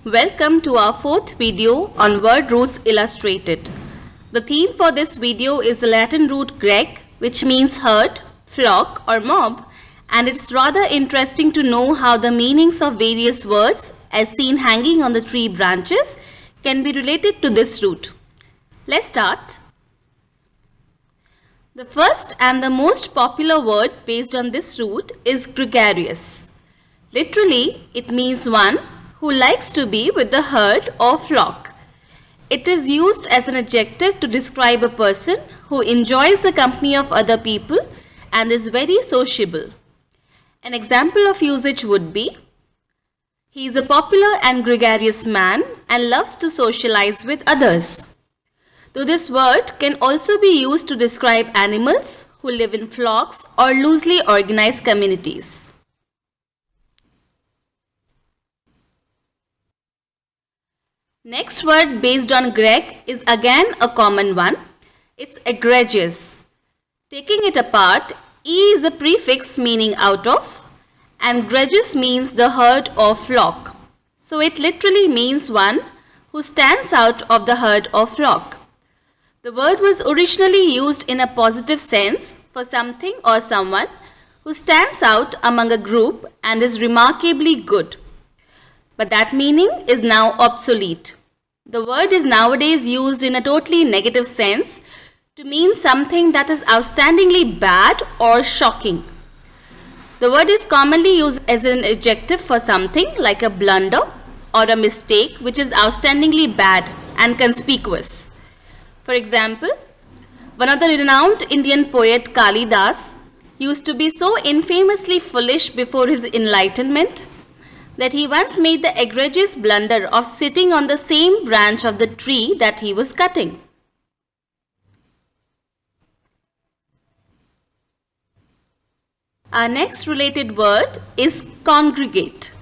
Welcome to our fourth video on word roots illustrated. The theme for this video is the Latin root greg, which means herd, flock or mob, and it's rather interesting to know how the meanings of various words as seen hanging on the tree branches can be related to this root. Let's start. The first and the most popular word based on this root is gregarious. Literally, it means one who likes to be with the herd or flock. It is used as an adjective to describe a person who enjoys the company of other people and is very sociable. An example of usage would be, he is a popular and gregarious man and loves to socialize with others. Though this word can also be used to describe animals who live in flocks or loosely organized communities. Next word based on greg is again a common one. It's egregious. Taking it apart, e is a prefix meaning out of, and gregarious means the herd or flock. So it literally means one who stands out of the herd or flock. The word was originally used in a positive sense for something or someone who stands out among a group and is remarkably good. But that meaning is now obsolete. The word is nowadays used in a totally negative sense to mean something that is outstandingly bad or shocking. The word is commonly used as an adjective for something like a blunder or a mistake which is outstandingly bad and conspicuous. For example, one of the renowned Indian poet Kalidas used to be so infamously foolish before his enlightenment that he once made the egregious blunder of sitting on the same branch of the tree that he was cutting. Our next related word is congregate.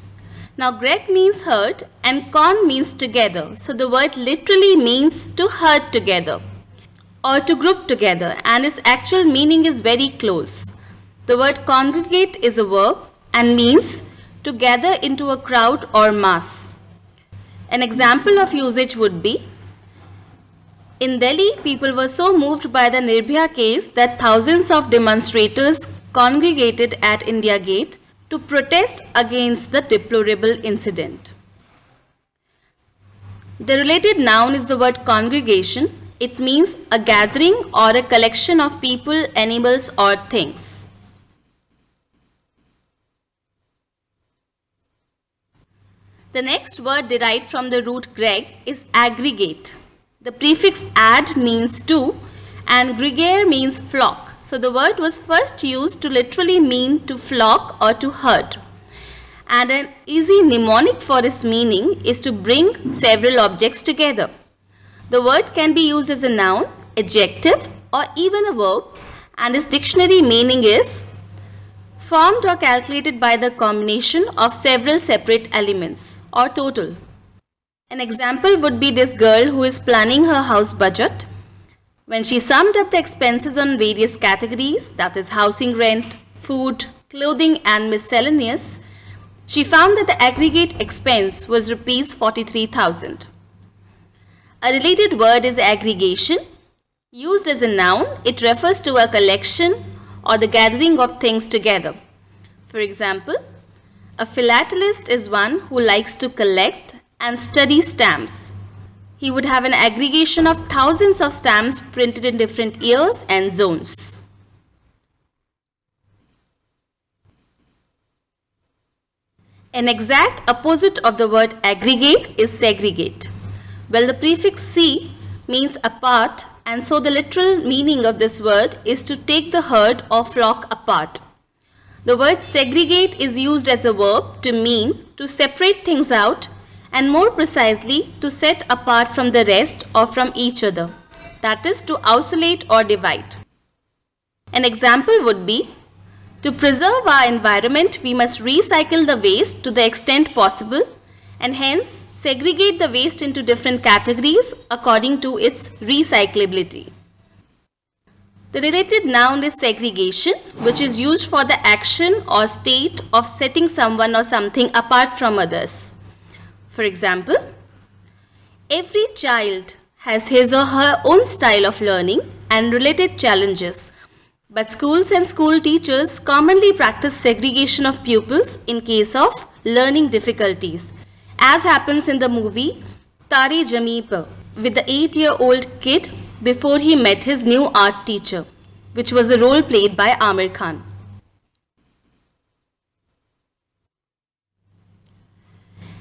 Now greg means herd and con means together. So the word literally means to herd together or to group together, and its actual meaning is very close. The word congregate is a verb and means to gather into a crowd or mass. An example of usage would be, in Delhi, people were so moved by the Nirbhaya case that thousands of demonstrators congregated at India Gate to protest against the deplorable incident. The related noun is the word congregation. It means a gathering or a collection of people, animals or things. The next word derived from the root greg is aggregate. The prefix add means to and gregare means flock. So the word was first used to literally mean to flock or to herd. And an easy mnemonic for its meaning is to bring several objects together. The word can be used as a noun, adjective or even a verb, and its dictionary meaning is formed or calculated by the combination of several separate elements or total. An example would be this girl who is planning her house budget. When she summed up the expenses on various categories, that is housing rent, food, clothing and miscellaneous, she found that the aggregate expense was Rs 43,000. A related word is aggregation. Used as a noun, it refers to a collection or the gathering of things together. For example, a philatelist is one who likes to collect and study stamps. He would have an aggregation of thousands of stamps printed in different years and zones. An exact opposite of the word aggregate is segregate. Well, the prefix "c" means apart, and so the literal meaning of this word is to take the herd or flock apart. The word segregate is used as a verb to mean to separate things out, and more precisely to set apart from the rest or from each other, that is to isolate or divide. An example would be, to preserve our environment, we must recycle the waste to the extent possible and hence segregate the waste into different categories according to its recyclability. The related noun is segregation, which is used for the action or state of setting someone or something apart from others. For example, every child has his or her own style of learning and related challenges, but schools and school teachers commonly practice segregation of pupils in case of learning difficulties, as happens in the movie Tare Zameen Par with the 8-year-old kid before he met his new art teacher, which was a role played by Amir Khan.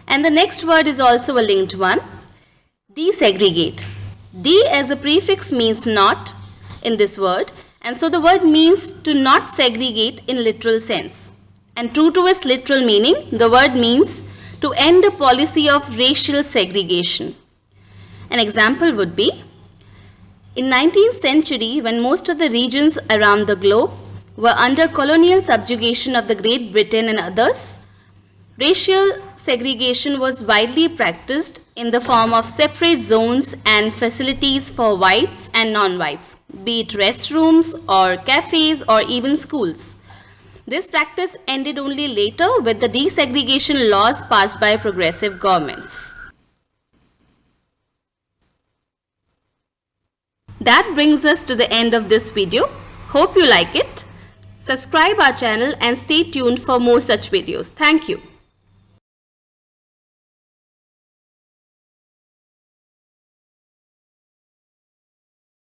And the next word is also a linked one, desegregate. De as a prefix means not in this word, and so the word means to not segregate in literal sense. And true to its literal meaning, the word means to end a policy of racial segregation. An example would be, in 19th century, when most of the regions around the globe were under colonial subjugation of the Great Britain and others, racial segregation was widely practiced in the form of separate zones and facilities for whites and non-whites, be it restrooms or cafes or even schools. This practice ended only later with the desegregation laws passed by progressive governments. That brings us to the end of this video. Hope you like it. Subscribe our channel and stay tuned for more such videos. Thank you.